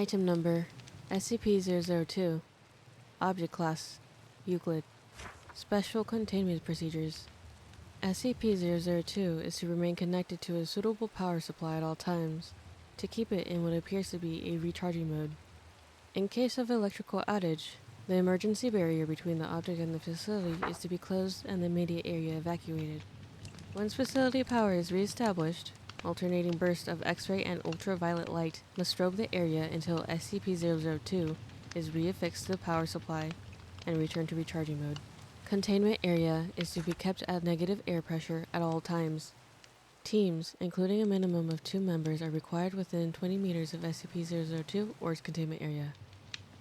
Item number SCP-002. Object Class Euclid. Special Containment Procedures. SCP-002 is to remain connected to a suitable power supply at all times, to keep it in what appears to be a recharging mode. In case of electrical outage, the emergency barrier between the object and the facility is to be closed and the immediate area evacuated. Once facility power is re-established, alternating bursts of X-ray and ultraviolet light must strobe the area until SCP-002 is reaffixed to the power supply and returned to recharging mode. Containment area is to be kept at negative air pressure at all times. Teams, including a minimum of 2 members, are required within 20 meters of SCP-002 or its containment area.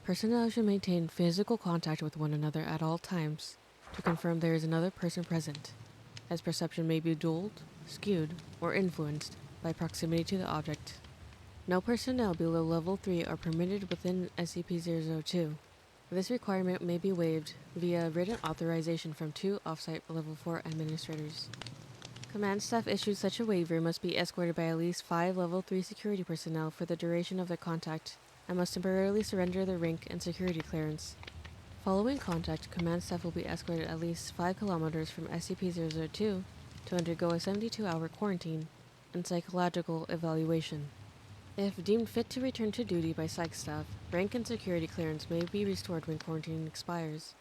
Personnel should maintain physical contact with one another at all times to confirm there is another person present, as perception may be dulled, skewed, or influenced by proximity to the object. No personnel below Level 3 are permitted within SCP-002. This requirement may be waived via written authorization from 2 off-site Level 4 administrators. Command staff issued such a waiver must be escorted by at least 5 Level 3 security personnel for the duration of their contact and must temporarily surrender their rank and security clearance. Following contact, command staff will be escorted at least 5 kilometers from SCP-002 to undergo a 72-hour quarantine and psychological evaluation. If deemed fit to return to duty by psych staff, rank and security clearance may be restored when quarantine expires.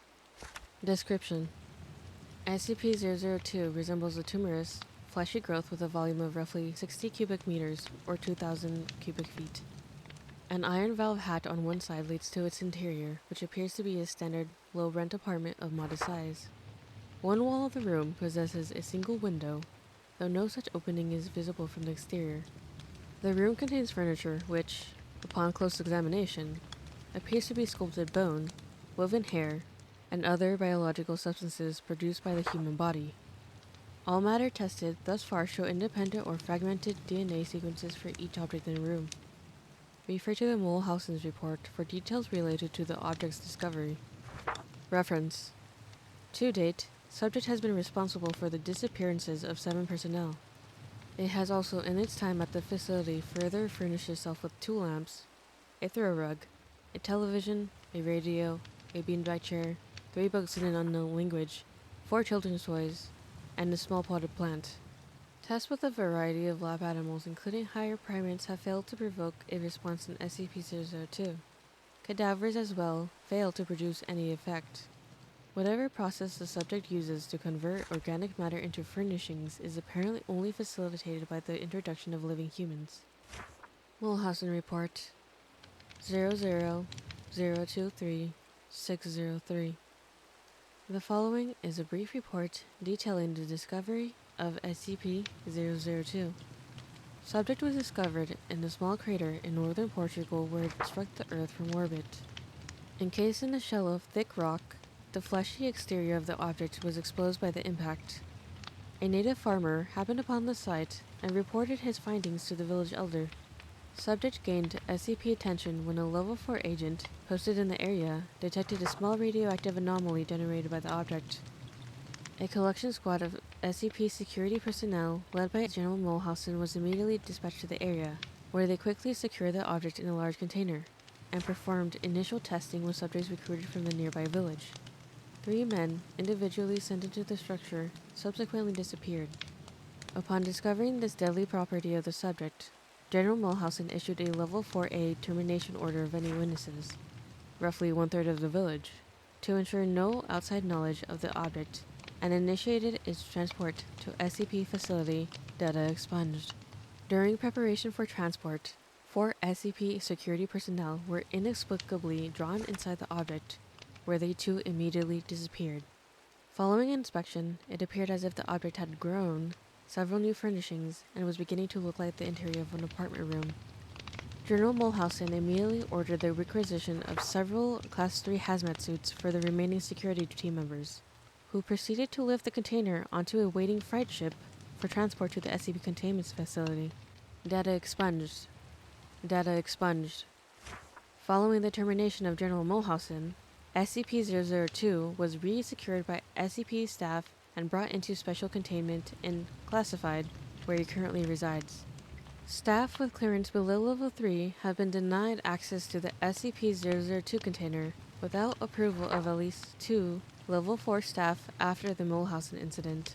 Description: SCP-002 resembles a tumorous, fleshy growth with a volume of roughly 60 cubic meters or 2,000 cubic feet. An iron valve hatch on one side leads to its interior, which appears to be a standard low-rent apartment of modest size. One wall of the room possesses a single window, though no such opening is visible from the exterior. The room contains furniture which, upon close examination, appears to be sculpted bone, woven hair, and other biological substances produced by the human body. All matter tested thus far show independent or fragmented DNA sequences for each object in the room. Refer to the Mulhausen's report for details related to the object's discovery. Reference: to date, subject has been responsible for the disappearances of 7 personnel. It has also, in its time at the facility, further furnished itself with 2 lamps, a throw rug, a television, a radio, a beanbag chair, 3 books in an unknown language, 4 children's toys, and a small potted plant. Tests with a variety of lab animals, including higher primates, have failed to provoke a response in SCP-002. Cadavers as well fail to produce any effect. Whatever process the subject uses to convert organic matter into furnishings is apparently only facilitated by the introduction of living humans. Mulhausen Report 00023603. The following is a brief report detailing the discovery of SCP-002. Subject was discovered in a small crater in northern Portugal where it struck the Earth from orbit. Encased in a shell of thick rock, the fleshy exterior of the object was exposed by the impact. A native farmer happened upon the site and reported his findings to the village elder. Subject gained SCP attention when a Level 4 agent posted in the area detected a small radioactive anomaly generated by the object. A collection squad of SCP security personnel led by General Mulhausen was immediately dispatched to the area, where they quickly secured the object in a large container and performed initial testing with subjects recruited from the nearby village. 3 men, individually sent into the structure, subsequently disappeared. Upon discovering this deadly property of the subject, General Mulhausen issued a Level 4A termination order of any witnesses, roughly 1/3 of the village, to ensure no outside knowledge of the object, and initiated its transport to SCP facility, data expunged. During preparation for transport, 4 SCP security personnel were inexplicably drawn inside the object, where they too immediately disappeared. Following inspection, it appeared as if the object had grown several new furnishings and was beginning to look like the interior of an apartment room. General Mulhausen immediately ordered the requisition of several Class 3 hazmat suits for the remaining security team members, who proceeded to lift the container onto a waiting freight ship for transport to the SCP containment facility. Data expunged. Data expunged. Following the termination of General Mulhausen, SCP-002 was re-secured by SCP staff and brought into special containment and classified, where he currently resides. Staff with clearance below level 3 have been denied access to the SCP-002 container without approval of at least 2 level 4 staff after the Mulhausen incident.